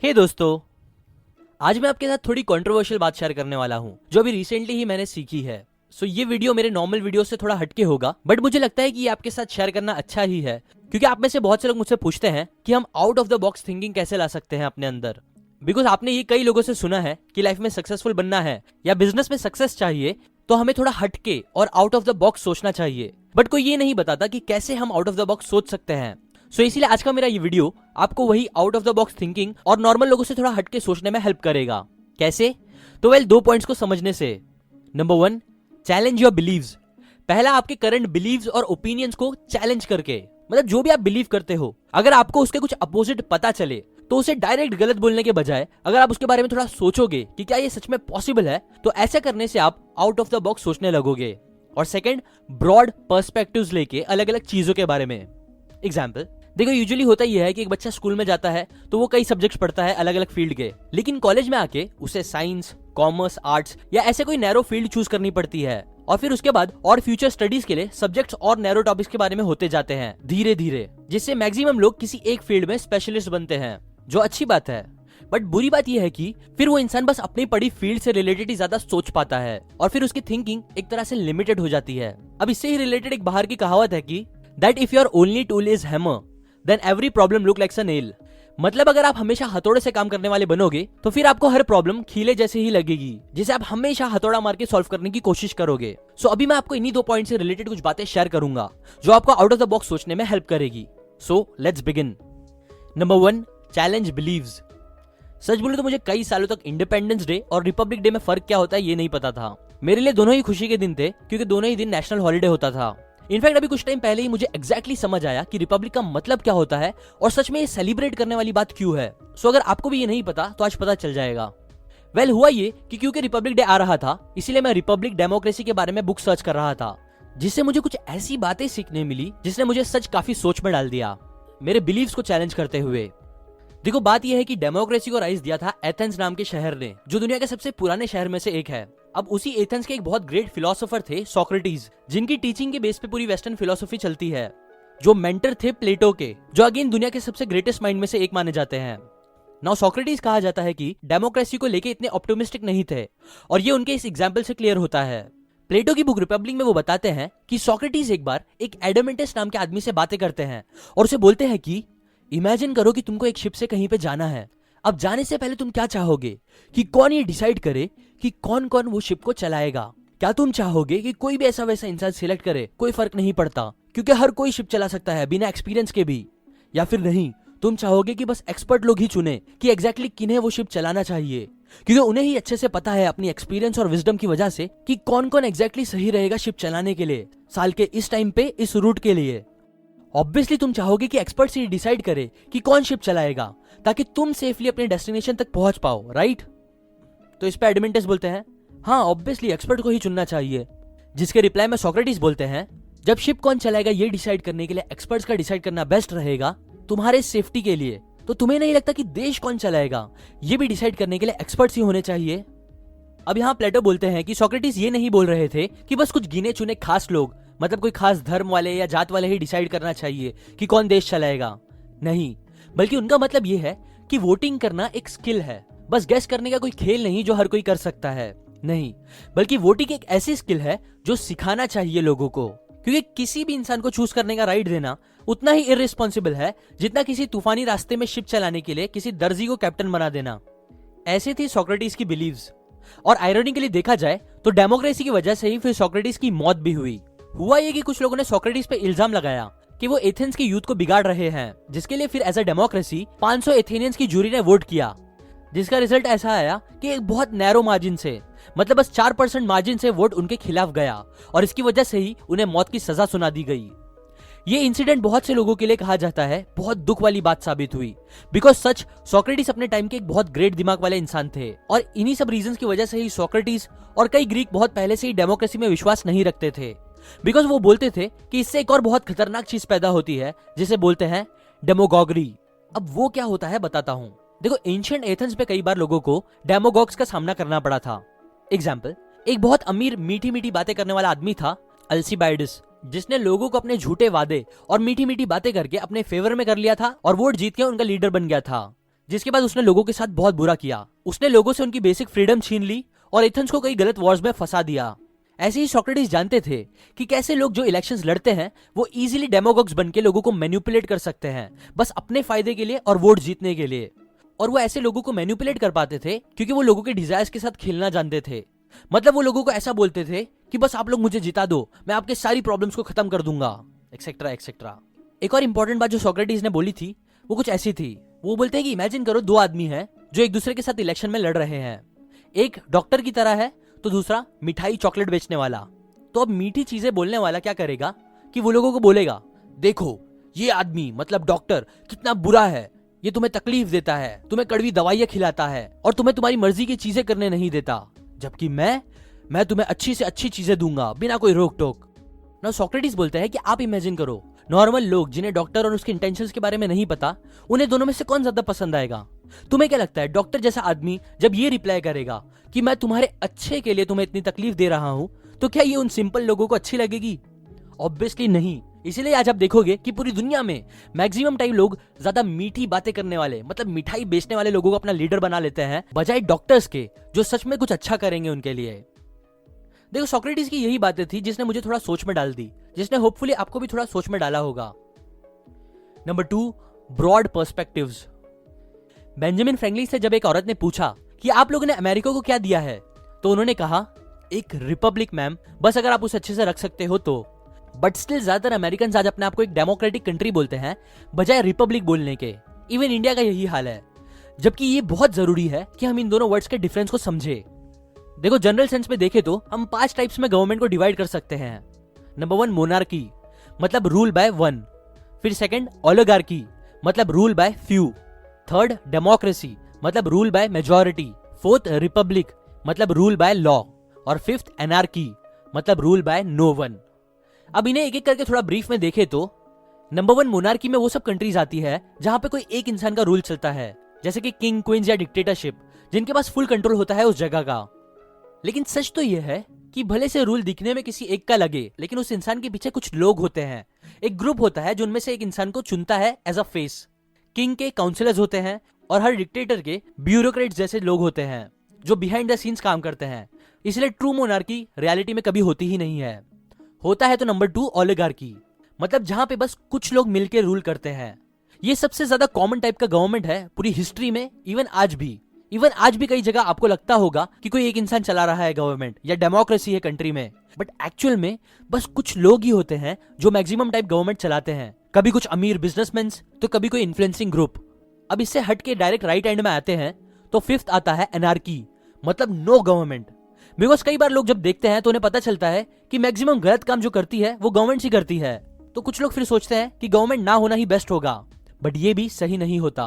हे दोस्तों, आज मैं आपके साथ थोड़ी कंट्रोवर्शियल बात शेयर करने वाला हूं जो अभी रिसेंटली ही मैंने सीखी है। सो ये वीडियो मेरे नॉर्मल वीडियो से थोड़ा हटके होगा, बट मुझे लगता है कि ये आपके साथ शेयर करना अच्छा ही है, क्योंकि आप में से बहुत से लोग मुझसे पूछते हैं कि हम out of the box thinking कैसे ला सकते हैं अपने अंदर। बिकॉज आपने ये कई लोगों से सुना है कि लाइफ में सक्सेसफुल बनना है या बिजनेस में सक्सेस चाहिए तो हमें थोड़ा हटके और आउट ऑफ द बॉक्स सोचना चाहिए, बट कोई ये नहीं बताता कि कैसे हम आउट ऑफ द बॉक्स सोच सकते हैं। सो इसीलिए आज का मेरा ये वीडियो आपको वही out of the box thinking और नॉर्मल लोगों से थोड़ा हटके सोचने में हेल्प करेगा। कैसे? तो वेल, दो पॉइंट्स को समझने से। Number 1, challenge your beliefs. पहला, आपके करंट बिलीव्स और ओपिनियंस को चैलेंज करके, मतलब जो भी आप बिलीव करते हो, अगर आपको उसके कुछ अपोजिट पता चले तो उसे डायरेक्ट गलत बोलने के बजाय अगर आप उसके बारे में थोड़ा सोचोगे कि क्या ये सच में पॉसिबल है, तो ऐसा करने से आप आउट ऑफ द बॉक्स सोचने लगोगे। और सेकंड, ब्रॉड पर्सपेक्टिव्स लेके अलग अलग चीजों के बारे में। एग्जाम्पल देखो, यूजुअली होता ही है कि एक बच्चा स्कूल में जाता है तो वो कई सब्जेक्ट्स पढ़ता है अलग अलग फील्ड के, लेकिन कॉलेज में आके उसे साइंस, कॉमर्स, आर्ट्स या ऐसे कोई नैरो फील्ड चूज करनी पड़ती है, और फिर उसके बाद और फ्यूचर स्टडीज के लिए सब्जेक्ट्स और नैरो टॉपिक्स के बारे में होते जाते हैं धीरे धीरे, जिससे मैक्सिमम लोग किसी एक फील्ड में स्पेशलिस्ट बनते हैं, जो अच्छी बात है। बट बुरी बात यह है कि फिर वो इंसान बस अपनी पढ़ी फील्ड से रिलेटेड ही ज्यादा सोच पाता है और फिर उसकी थिंकिंग एक तरह से लिमिटेड हो जाती है। अब इससे ही रिलेटेड एक बाहर की कहावत है कि that if your only tool is hammer then every problem look like a nail. मतलब अगर आप हमेशा हथौड़े से काम करने वाले बनोगे तो फिर आपको हर प्रॉब्लम खीले जैसे ही लगेगी, जिसे आप हमेशा हथौड़ा मार के सॉल्व करने की कोशिश करोगे। सो अभी मैं आपको इन्हीं दो पॉइंट से रिलेटेड कुछ बातें शेयर करूंगा जो आपको आउट ऑफ द बॉक्स सोचने में हेल्प करेगी। So let's begin. Number 1, challenge beliefs. सच बोले तो मुझे कई सालों तक इंडिपेंडेंस डे और रिपब्लिक डे में फर्क क्या होता है ये नहीं पता था। मेरे लिए दोनों ही खुशी के दिन थे, क्योंकि दोनों ही दिन नेशनल हॉलिडे होता था। इनफैक्ट अभी कुछ टाइम पहले ही मुझे एग्जैक्टली समझ आया कि रिपब्लिक का मतलब क्या होता है और सच में ये सेलिब्रेट करने वाली बात क्यों है। सो अगर आपको भी ये नहीं पता तो आज पता चल जाएगा। वेल, हुआ ये कि क्योंकि रिपब्लिक डे आ रहा था, इसीलिए मैं रिपब्लिक डेमोक्रेसी के बारे में बुक सर्च कर रहा था, जिससे मुझे कुछ ऐसी बातें सीखने मिली जिसने मुझे सच काफी सोच में डाल दिया, मेरे बिलीव्स को चैलेंज करते हुए। देखो, बात यह है कि डेमोक्रेसी को राइज दिया था एथेंस नाम के शहर ने, जो दुनिया के सबसे पुराने शहर में से एक है। अब उसी एथेंस के एक बहुत ग्रेट फिलोसोफर थे सोक्रेटिस, जिनकी टीचिंग के बेस पे पूरी वेस्टर्न फिलोसफी चलती है, जो मेंटर थे प्लेटो के, जो अगेन दुनिया के सबसे ग्रेटेस्ट माइंड में से एक माने जाते हैं। नाउ सोक्रेटिस कहा जाता है कि डेमोक्रेसी को लेके इतने ऑप्टिमिस्टिक नहीं थे, और ये उनके इस एग्जाम्पल से क्लियर होता है। प्लेटो की बुक रिपब्लिक में वो बताते हैं कि सोक्रेटिस एक बार एक एडमेंटस नाम के आदमी से बातें करते हैं और उसे बोलते हैं कि इमेजिन करो कि तुमको एक शिप से कहीं पे जाना है। अब जाने से पहले तुम क्या चाहोगे कि कौन ये डिसाइड करे कि कौन कौन वो शिप को चलाएगा? क्या तुम चाहोगे कि कोई भी ऐसा वैसा इंसान सिलेक्ट करे, कोई फर्क नहीं पड़ता क्योंकि हर कोई शिप चला सकता है बिना एक्सपीरियंस के भी? या फिर नहीं, तुम चाहोगे कि बस एक्सपर्ट लोग ही चुने कि एग्जैक्टली किन्हें वो शिप चलाना चाहिए, क्योंकि उन्हें ही अच्छे से पता है अपनी एक्सपीरियंस और विजडम की वजह से कि कौन कौन एग्जैक्टली सही रहेगा शिप चलाने के लिए, साल के इस टाइम पे इस रूट के लिए? ऑब्वियसली तुम चाहोगे कि एक्सपर्ट से डिसाइड करे कि कौन शिप चलाएगा, ताकि तुम सेफली अपने डेस्टिनेशन तक पहुंच पाओ, राइट? तो इस पे एडमेंटस बोलते हैं हाँ, ऑब्वियसली एक्सपर्ट को ही चुनना चाहिए। जिसके रिप्लाई में सोक्रेटिस बोलते हैं जब शिप कौन चलाएगा ये डिसाइड करने के लिए एक्सपर्ट्स का डिसाइड करना बेस्ट रहेगा तुम्हारे सेफ्टी के लिए, तो तुम्हें नहीं लगता कि देश कौन चलाएगा ये भी डिसाइड करने के लिए एक्सपर्ट्स ही होने चाहिए? अब यहाँ प्लेटो बोलते हैं कि सोक्रेटिस ये नहीं बोल रहे थे कि बस कुछ गिने चुने खास लोग, मतलब कोई खास धर्म वाले या जात वाले ही डिसाइड करना चाहिए कि कौन देश चलाएगा। नहीं, बल्कि उनका मतलब यह है कि वोटिंग करना एक स्किल है, बस गेस करने का कोई खेल नहीं जो हर कोई कर सकता है। नहीं, बल्कि वोटिंग एक ऐसी स्किल है जो सिखाना चाहिए लोगों को, क्योंकि किसी भी इंसान को चूज करने का राइट देना उतना ही इररिस्पॉन्सिबल है जितना किसी तूफानी रास्ते में शिप चलाने के लिए किसी दर्जी को कैप्टन बना देना। ऐसे थी सोक्रेटिस की बिलीव्स, और आयरॉनिकली देखा जाए तो डेमोक्रेसी की वजह से ही फिर सोक्रेटिस की मौत भी हुई। हुआ ये कि कुछ लोगों ने सोक्रेटिस पे इल्जाम लगाया कि वो एथेंस के यूथ को बिगाड़ रहे हैं, जिसके लिए फिर एज अ डेमोक्रेसी 500 एथेनियंस की जूरी ने वोट किया, जिसका रिजल्ट ऐसा आया कि एक बहुत नैरो मार्जिन से, मतलब बस 4% मार्जिन से वोट उनके खिलाफ गया, और इसकी वजह से ही उन्हें मौत की सजा सुना दी गई। ये इंसिडेंट बहुत से लोगों के लिए कहा जाता है बहुत दुख वाली बात साबित हुई, बिकॉज सच सोक्रेटिस अपने टाइम के एक बहुत ग्रेट दिमाग वाले इंसान थे, और इन्हीं सब रीजंस की वजह से ही सोक्रेटिस और कई ग्रीक बहुत पहले से ही डेमोक्रेसी में विश्वास नहीं रखते थे, बिकॉज वो बोलते थे कि इससे एक और बहुत खतरनाक चीज पैदा होती है जिसे बोलते हैं डेमोगॉगरी। अब वो क्या होता है बताता हूं। देखो, एंशिएंट एथेंस पे कई बार लोगों को डेमोगॉग्स का सामना करना पड़ा था। एग्जाम्पल, एक बहुत अमीर मीठी मीठी बातें करने वाला आदमी था अल्सीबाइडस, जिसने लोगों को अपने झूठे वादे और मीठी मीठी बातें करके अपने फेवर में कर लिया था और वोट जीत के उनका लीडर बन गया था। जिसके बाद उसने लोगों के साथ बहुत बुरा किया। उसने लोगों से उनकी बेसिक फ्रीडम छीन ली और एथेंस को कई गलत वॉर्स में फंसा दिया। ऐसे ही सोक्रेटिस जानते थे कि कैसे लोग जो इलेक्शंस लड़ते हैं वो इजीली डेमोगॉग्स बनके लोगों को मैनिपुलेट कर सकते हैं, बस अपने फायदे के लिए और वोट जीतने के लिए। और वो ऐसे लोगों को मैनिपुलेट कर पाते थे क्योंकि वो लोगों के डिजायर्स के साथ खेलना जानते थे। मतलब वो लोगों को ऐसा बोलते थे कि बस आप लोग मुझे जिता दो, मैं आपके सारी प्रॉब्लम्स को खत्म कर दूंगा, एक्सेट्रा एक्सेट्रा। एक और इंपॉर्टेंट बात जो सोक्रेटिस ने बोली थी वो कुछ ऐसी थी। वो बोलते हैं कि इमेजिन करो दो आदमी हैं जो एक दूसरे के साथ इलेक्शन में लड़ रहे हैं। एक डॉक्टर की तरह है तो दूसरा मिठाई चॉकलेट बेचने वाला। तो अब मीठी चीजें बोलने वाला क्या करेगा कि वो लोगों को बोलेगा, देखो ये आदमी मतलब डॉक्टर कितना बुरा है, ये तुम्हें तकलीफ देता है, तुम्हें कड़वी दवाइयां खिलाता है और तुम्हें तुम्हारी मर्जी की चीजें करने नहीं देता, जबकि मैं तुम्हें अच्छी से अच्छी चीजें दूंगा बिना कोई रोक टोक। ना सोक्रेटिस बोलते हैं कि आप इमेजिन करो नॉर्मल लोग जिन्हें डॉक्टर और उसके इंटेंशंस के बारे में नहीं पता, उन्हें दोनों में से कौन ज्यादा पसंद आएगा? तुम्हें क्या लगता है डॉक्टर जैसा आदमी जब ये रिप्लाई करेगा कि मैं तुम्हारे अच्छे के लिए तुम्हें इतनी तकलीफ दे रहा हूं, तो क्या ये उन सिंपल लोगों को अच्छी लगेगी? ऑब्वियसली नहीं। इसीलिए आज आप देखोगे कि पूरी दुनिया में मैक्सिमम टाइम लोग ज्यादा मीठी बातें करने वाले मतलब मिठाई बेचने वाले लोगों को अपना लीडर बना लेते हैं बजाय डॉक्टर्स के जो सच में कुछ अच्छा करेंगे उनके लिए। देखो सोक्रेटिस की यही बातें थी जिसने मुझे थोड़ा सोच में डाल दी, जिसने होपफुली आपको भी थोड़ा सोच में डाला होगा। Number 2, broad perspectives. Benjamin Franklin से जब एक औरत ने पूछा कि आप लोगों ने अमेरिका को क्या दिया है, तो उन्होंने कहा एक रिपब्लिक मैम, बस अगर आप उसे अच्छे से रख सकते हो तो। बट स्टिल ज्यादातर अमेरिकन आज अपने आप को एक डेमोक्रेटिक कंट्री बोलते हैं बजाय रिपब्लिक बोलने के। इवन इंडिया का यही हाल है, जबकि ये बहुत जरूरी है कि हम इन दोनों वर्ड्स के डिफरेंस को समझे। देखो जनरल सेंस में देखे तो हम 5 टाइप्स में गवर्नमेंट को डिवाइड कर सकते हैं। नंबर 1 मोनार्की, मतलब रूल बाय वन। फिर सेकंड ओलिगार्की, मतलब rule by few. Third democracy, मतलब rule by majority. Fourth republic, मतलब रूल बाय लॉ। और फिफ्थ एनार्की, मतलब रूल बाय नो वन। अब इन्हें एक एक करके थोड़ा ब्रीफ में देखे तो नंबर 1 मोनार्की में वो सब कंट्रीज आती है जहां पे कोई एक इंसान का रूल चलता है, जैसे कि किंग, क्वींस या डिक्टेटरशिप, जिनके पास फुल कंट्रोल होता है उस जगह का। लेकिन सच तो यह है कि भले से रूल दिखने में किसी एक का लगे, लेकिन उस इंसान के पीछे कुछ लोग होते हैं, एक ग्रुप होता है जो उनमें से एक इंसान को चुनता है एज अ फेस। किंग के काउंसिलर्स होते हैं और हर डिक्टेटर के ब्यूरोक्रेट्स जैसे लोग होते हैं जो बिहाइंड द सीन्स काम करते हैं। इसलिए ट्रू मोनार्की रियलिटी में कभी होती ही नहीं है। होता है तो नंबर 2 ओलिगार्की, मतलब जहां पे बस कुछ लोग मिलकर रूल करते हैं। ये सबसे ज्यादा कॉमन टाइप का गवर्नमेंट है पूरी हिस्ट्री में। इवन आज भी कई जगह आपको लगता होगा कि कोई एक इंसान चला रहा है गवर्नमेंट या डेमोक्रेसी है कंट्री में, बट एक्चुअल में बस कुछ लोग ही होते हैं जो मैक्सिमम टाइप गवर्नमेंट चलाते हैं। कभी कुछ अमीर बिजनेसमैन तो कभी कोई इन्फ्लुएंसिंग ग्रुप। अब इससे हट के डायरेक्ट राइट एंड में आते हैं तो फिफ्थ आता है एनार्की, मतलब नो गवर्नमेंट। बिकॉज कई बार लोग जब देखते हैं तो उन्हें पता चलता है कि मैक्सिमम गलत काम जो करती है वो गवर्नमेंट ही करती है, तो कुछ लोग फिर सोचते हैं कि गवर्नमेंट ना होना ही बेस्ट होगा। बट ये भी सही नहीं होता,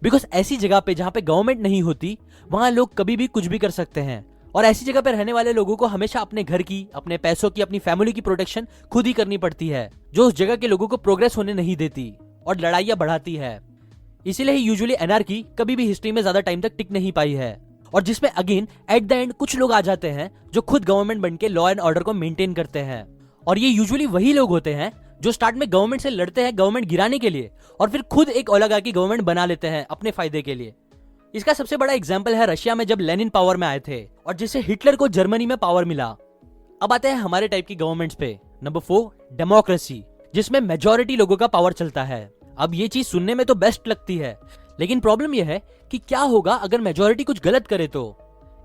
बिकॉज ऐसी जगह पे जहां पे गवर्नमेंट नहीं होती वहां लोग कभी भी कुछ भी कर सकते हैं। और ऐसी जगह पे रहने वाले लोगों को हमेशा अपने घर की, अपने पैसों की, अपनी फैमिली की प्रोटेक्शन खुद ही करनी पड़ती है, जो उस जगह के लोगों को प्रोग्रेस होने नहीं देती और लड़ाइयां बढ़ाती है। इसीलिए यूजुअली एनार्की कभी भी हिस्ट्री में ज्यादा टाइम तक टिक नहीं पाई है, और जिसमें अगेन एट द एंड कुछ लोग आ जाते हैं जो खुद गवर्नमेंट बनके लॉ एंड ऑर्डर को मेंटेन करते हैं। और ये यूजुअली वही लोग होते हैं जो स्टार्ट में गवर्नमेंट से लड़ते हैं गवर्नमेंट गिराने के लिए, और फिर खुद एक ओलिगार्की गवर्नमेंट बना लेते हैं अपने फायदे के लिए। इसका सबसे बड़ा एग्जाम्पल है रशिया में जब लेनिन पावर में आए थे और जिससे हिटलर को जर्मनी में पावर मिला। अब आते हैं हमारे टाइप की गवर्नमेंट्स पे। नंबर 4 डेमोक्रेसी, जिसमें मेजॉरिटी लोगों का पावर चलता है। अब ये चीज सुनने में तो बेस्ट लगती है, लेकिन प्रॉब्लम यह है कि क्या होगा अगर मेजॉरिटी कुछ गलत करे तो।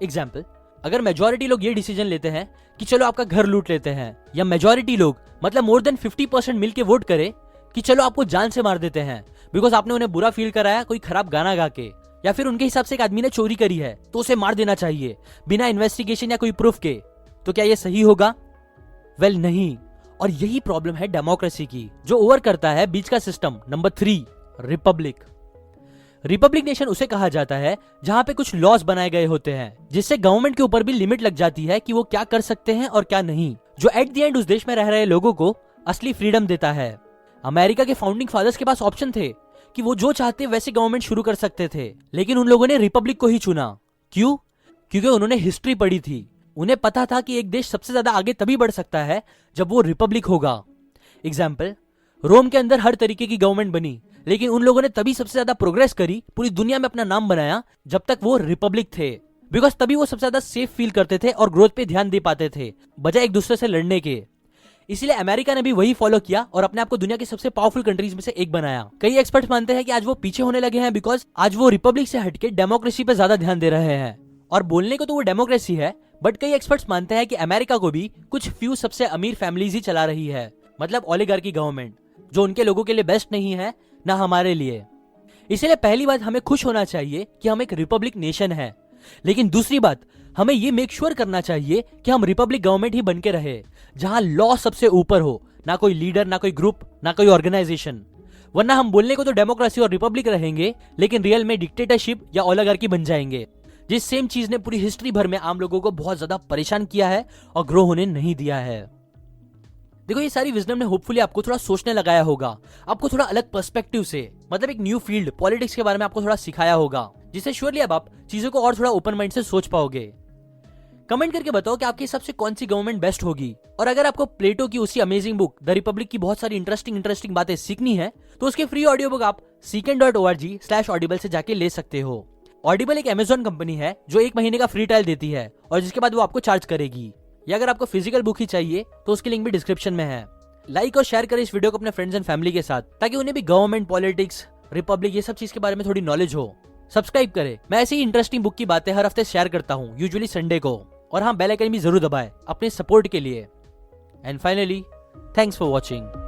एग्जाम्पल, अगर मेजॉरिटी लोग ये डिसीजन लेते हैं कि चलो आपका घर लूट लेते हैं, या मेजॉरिटी लोग मतलब मोर देन 50% मिलके वोट करे कि चलो आपको जान से मार देते हैं बिकॉज आपने उन्हें बुरा फील कराया कोई खराब गाना गा के, या फिर उनके हिसाब से एक आदमी ने चोरी करी है तो उसे मार देना चाहिए बिना इन्वेस्टिगेशन या कोई प्रूफ के, तो क्या ये सही होगा? वेल नहीं। और यही प्रॉब्लम है डेमोक्रेसी की, जो ओवर करता है बीच का system. Number 3 Republic. Republic nation उसे कहा जाता है जहां पे कुछ लॉज बनाए गए होते हैं जिससे गवर्नमेंट के ऊपर भी लिमिट लग जाती है कि वो क्या कर सकते हैं और क्या नहीं, जो एट द एंड उस देश में रह रहे लोगों को असली फ्रीडम देता है। अमेरिका के फाउंडिंग फादर्स के पास ऑप्शन थे कि वो जो चाहते वैसे गवर्नमेंट शुरू कर सकते थे, लेकिन उन लोगों ने रिपब्लिक को ही चुना। क्यों? क्योंकि उन्होंने हिस्ट्री पढ़ी थी। उन्हें पता था कि एक देश सबसे ज्यादा आगे तभी बढ़ सकता है जब वो रिपब्लिक होगा। एग्जाम्पल, रोम के अंदर हर तरीके की गवर्नमेंट बनी, लेकिन उन लोगों ने तभी सबसे ज्यादा प्रोग्रेस करी, पूरी दुनिया में अपना नाम बनाया, जब तक वो रिपब्लिक थे। बिकॉज तभी वो सबसे ज्यादा सेफ फील करते थे और ग्रोथ पे ध्यान दे पाते थे, बजाय एक दूसरे से लड़ने के। इसीलिए अमेरिका ने भी वही फॉलो किया और अपने आप को दुनिया की सबसे पावरफुल कंट्रीज में से एक बनाया। कई एक्सपर्ट्स मानते हैं कि आज वो पीछे होने लगे हैं, बिकॉज आज वो रिपब्लिक से हटके डेमोक्रेसी पे ज्यादा ध्यान दे रहे हैं। और बोलने को तो वो डेमोक्रेसी है, बट कई एक्सपर्ट्स मानते हैं कि अमेरिका को भी कुछ फ्यू सबसे अमीर फैमिलीज ही चला रही है, मतलब ओलिगार्की गवर्नमेंट, जो उनके लोगों के लिए बेस्ट नहीं है, ना हमारे लिए। इसलिए पहली बात, हमें खुश होना चाहिए कि हम एक रिपब्लिक नेशन है, लेकिन दूसरी बात, हमें ये मेक श्योर करना चाहिए कि हम रिपब्लिक गवर्नमेंट ही बन के रहे, जहां लॉ सबसे ऊपर हो, ना कोई लीडर, ना कोई ग्रुप, ना कोई ऑर्गेनाइजेशन। वरना हम बोलने को तो डेमोक्रेसी और रिपब्लिक रहेंगे, लेकिन रियल में डिक्टेटरशिप या ओलिगार्की बन जाएंगे, जिस सेम चीज ने पूरी हिस्ट्री भर में आम लोगों को बहुत ज्यादा परेशान किया है और ग्रो होने नहीं दिया है। देखो, ये सारी विजडम ने होपफुली आपको थोड़ा सोचने लगाया होगा, आपको थोड़ा अलग पर्सपेक्टिव से, मतलब एक न्यू फील्ड पॉलिटिक्स के बारे में आपको थोड़ा सिखाया होगा, जिससे श्योरली अब आप चीजों को और थोड़ा ओपन माइंड से सोच पाओगे। कमेंट करके बताओ कि आपके हिसाब से कौन सी गवर्नमेंट बेस्ट होगी। और अगर आपको प्लेटो की उसी अमेजिंग बुक द रिपब्लिक की बहुत सारी इंटरेस्टिंग बातें सीखनी है, तो उसके फ्री ऑडियो बुक आप seekn.org/audible से जाके ले सकते हो। ऑडिबल एक अमेजॉन कंपनी है जो 1 महीने का फ्री ट्रायल देती है और जिसके बाद वो आपको चार्ज करेगी। या अगर आपको फिजिकल बुक ही चाहिए तो उसकी लिंक भी डिस्क्रिप्शन में है। लाइक और शेयर करें इस वीडियो को अपने फ्रेंड्स एंड फैमिली के साथ, ताकि उन्हें भी गवर्नमेंट, पॉलिटिक्स, रिपब्लिक, ये सब चीज के बारे में थोड़ी नॉलेज हो। सब्सक्राइब करें, मैं ऐसी ही इंटरेस्टिंग बुक की बातें हर हफ्ते शेयर करता हूँ, यूजुअली संडे को। और हाँ, बेल आइकन भी जरूर दबाएं अपने सपोर्ट के लिए। And finally, thanks for watching.